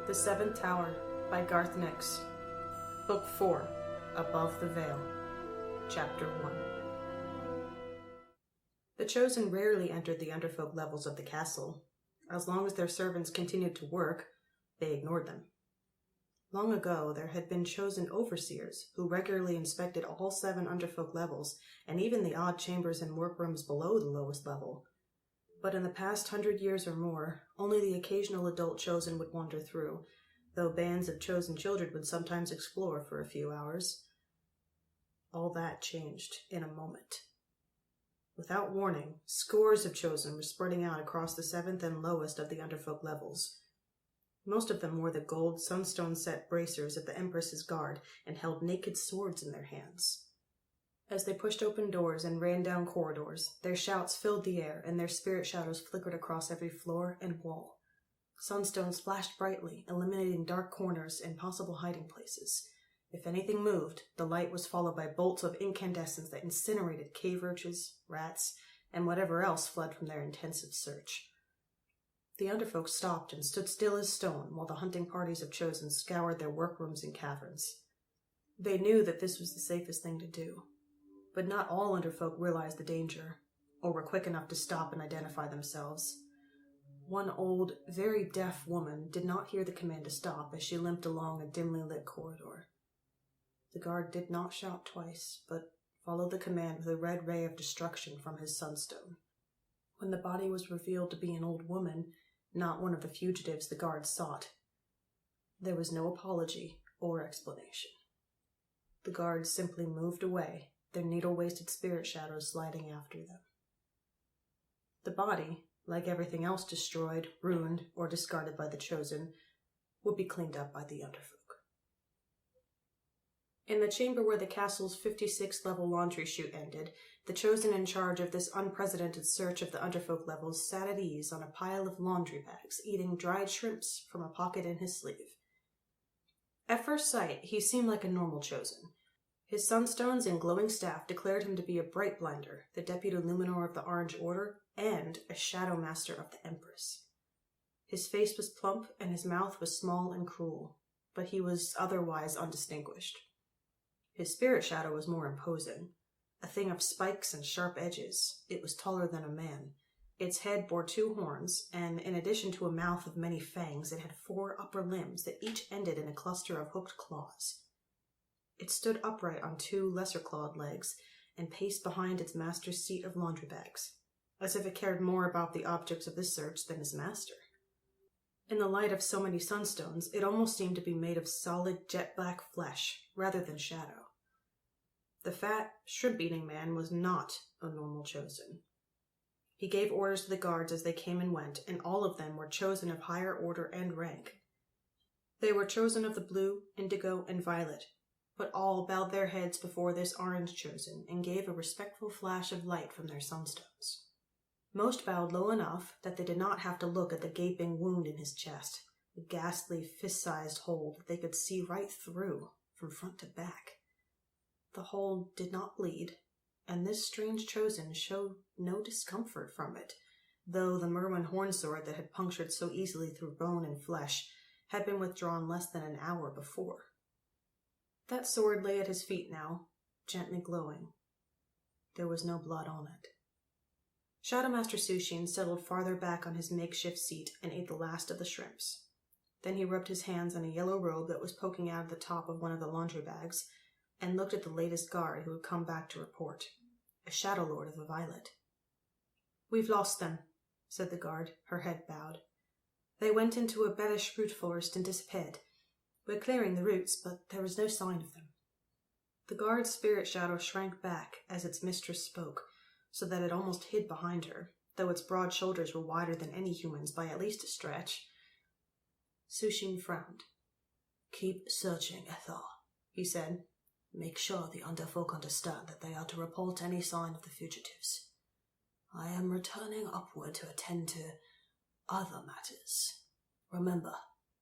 The Seventh Tower by Garth Nix. Book 4, Above the Veil. Chapter 1. The Chosen rarely entered the underfolk levels of the castle. As long as their servants continued to work, they ignored them. Long ago, there had been chosen overseers who regularly inspected all 7 underfolk levels and even the odd chambers and workrooms below the lowest level. But in the past 100 years or more, only the occasional adult chosen would wander through, though bands of chosen children would sometimes explore for a few hours. All that changed in a moment. Without warning, scores of chosen were spreading out across the 7th and lowest of the underfolk levels. Most of them wore the gold sunstone-set bracers of the Empress's guard and held naked swords in their hands. As they pushed open doors and ran down corridors, their shouts filled the air and their spirit shadows flickered across every floor and wall. Sunstones flashed brightly, eliminating dark corners and possible hiding places. If anything moved, the light was followed by bolts of incandescence that incinerated cave urchins, rats, and whatever else fled from their intensive search. The underfolk stopped and stood still as stone while the hunting parties of chosen scoured their workrooms and caverns. They knew that this was the safest thing to do. But not all underfolk realized the danger, or were quick enough to stop and identify themselves. One old, very deaf woman did not hear the command to stop as she limped along a dimly lit corridor. The guard did not shout twice, but followed the command with a red ray of destruction from his sunstone. When the body was revealed to be an old woman, not one of the fugitives the guard sought, there was no apology or explanation. The guards simply moved away, their needle-wasted spirit shadows sliding after them. The body, like everything else destroyed, ruined, or discarded by the Chosen, would be cleaned up by the underfolk. In the chamber where the castle's 56th level laundry chute ended, the Chosen in charge of this unprecedented search of the underfolk levels sat at ease on a pile of laundry bags, eating dried shrimps from a pocket in his sleeve. At first sight, he seemed like a normal Chosen. His sunstones and glowing staff declared him to be a bright blender, the deputy luminor of the Orange Order, and a shadow master of the Empress. His face was plump and his mouth was small and cruel, but he was otherwise undistinguished. His spirit shadow was more imposing. A thing of spikes and sharp edges, it was taller than a man. Its head bore 2 horns, and in addition to a mouth of many fangs, it had 4 upper limbs that each ended in a cluster of hooked claws. It stood upright on 2 lesser-clawed legs and paced behind its master's seat of laundry bags, as if it cared more about the objects of this search than his master. In the light of so many sunstones, it almost seemed to be made of solid jet-black flesh rather than shadow. The fat, shrimp-eating man was not a normal Chosen. He gave orders to the guards as they came and went, and all of them were chosen of higher order and rank. They were chosen of the blue, indigo, and violet, but all bowed their heads before this orange Chosen and gave a respectful flash of light from their sunstones. Most bowed low enough that they did not have to look at the gaping wound in his chest, a ghastly fist-sized hole that they could see right through, from front to back. The hole did not bleed, and this strange Chosen showed no discomfort from it, though the Merwin hornsword that had punctured so easily through bone and flesh had been withdrawn less than an hour before. That sword lay at his feet now, gently glowing. There was no blood on it. Shadowmaster Sushin settled farther back on his makeshift seat and ate the last of the shrimps. Then he rubbed his hands on a yellow robe that was poking out of the top of one of the laundry bags and looked at the latest guard who had come back to report, a Shadow Lord of the Violet. "We've lost them," said the guard, her head bowed. "They went into a Bellish root forest and disappeared. We're clearing the roots, but there was no sign of them." The guard's spirit shadow shrank back as its mistress spoke, so that it almost hid behind her, though its broad shoulders were wider than any human's by at least a stretch. Sushin frowned. "Keep searching, Ethar," he said. "Make sure the underfolk understand that they are to report any sign of the fugitives. I am returning upward to attend to other matters. Remember,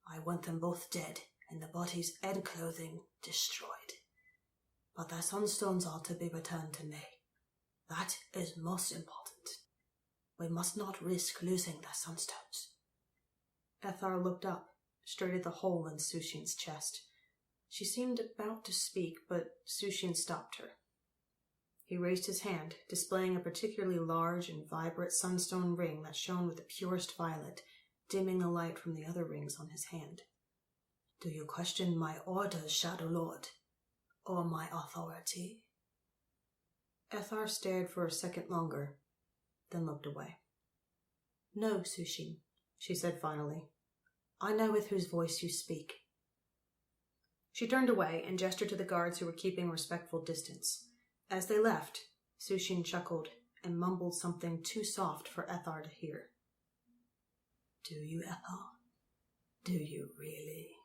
I want them both dead and the bodies and clothing destroyed. But their sunstones are to be returned to me. That is most important. We must not risk losing their sunstones." Ethar looked up, straight at the hole in Sushin's chest. She seemed about to speak, but Sushin stopped her. He raised his hand, displaying a particularly large and vibrant sunstone ring that shone with the purest violet, dimming the light from the other rings on his hand. "Do you question my orders, Shadow Lord? Or my authority?" Ethar stared for a second longer, then looked away. "No, Sushin," she said finally. "I know with whose voice you speak." She turned away and gestured to the guards who were keeping respectful distance. As they left, Sushin chuckled and mumbled something too soft for Ethar to hear. "Do you, Ethar? Do you really?"